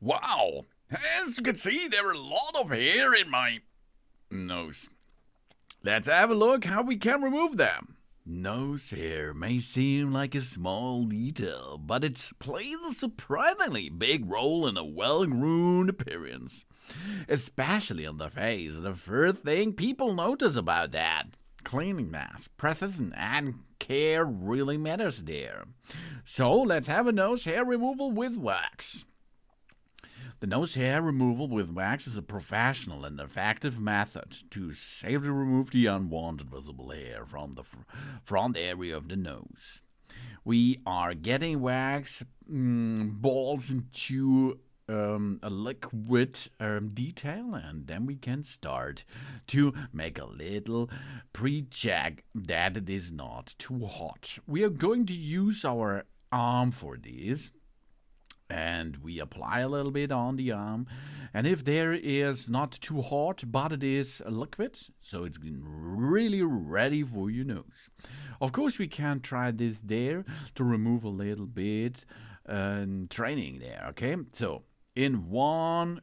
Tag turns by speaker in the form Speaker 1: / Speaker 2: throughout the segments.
Speaker 1: Wow! As you can see, there are a lot of hair in my nose. Let's have a look how we can remove them. Nose hair may seem like a small detail, but it plays a surprisingly big role in a well-groomed appearance, especially on the face. The first thing people notice about that, cleaning mask, precision, and care really matters there. So let's have a nose hair removal with wax. The nose hair removal with wax is a professional and effective method to safely remove the unwanted visible hair from the front area of the nose. We are getting wax balls into a liquid detail, and then we can start to make a little pre-check that it is not too hot. We are going to use our arm for this, and we apply a little bit on the arm, and if there is not too hot but it is liquid, so it's really ready for your nose. Of course, we can try this there to remove a little bit training there. Okay, so in one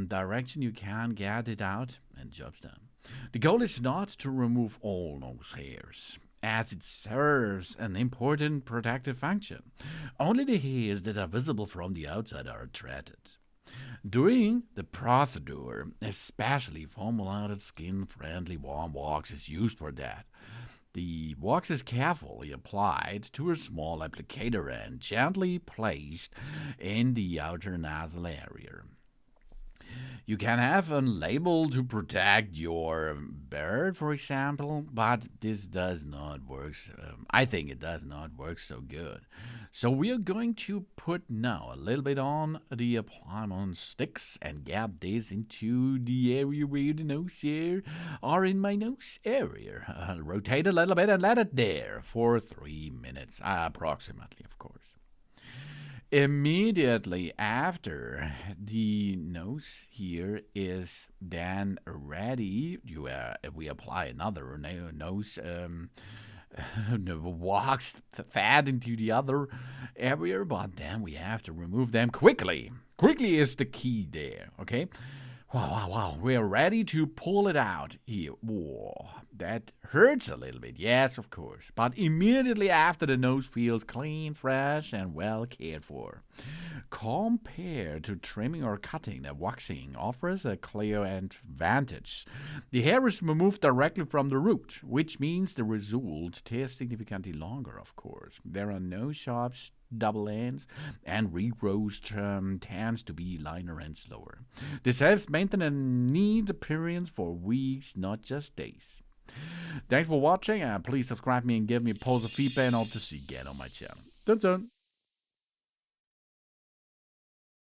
Speaker 1: direction you can get it out and job's done. The goal is not to remove all nose hairs, as it serves an important protective function. Only the hairs that are visible from the outside are treated. During the procedure, especially formulated skin-friendly warm wax is used for that. The wax is carefully applied to a small applicator and gently placed in the outer nasal area. You can have a label to protect your bird, for example, but this does not work. I think it does not work so good. So we are going to put now a little bit on the appliance sticks and get this into the area where the nose hair are in my nose area. Rotate a little bit and let it there for 3 minutes, approximately, of course. Immediately after the nose here is then ready, we apply another nose wax fat into the other area, but then we have to remove them quickly. Quickly is the key there, okay? Wow. We're ready to pull it out here. Whoa, that hurts a little bit. Yes, of course. But immediately after, the nose feels clean, fresh, and well cared for. Compared to trimming or cutting, the waxing offers a clear advantage. The hair is removed directly from the root, which means the result takes significantly longer, of course. There are no sharp double ends, and regrowth tends to be lighter and slower. This helps maintain a neat appearance for weeks, not just days. Thanks for watching, and please subscribe me and give me a positive feedback, and hope to see you again on my channel. Dun dun!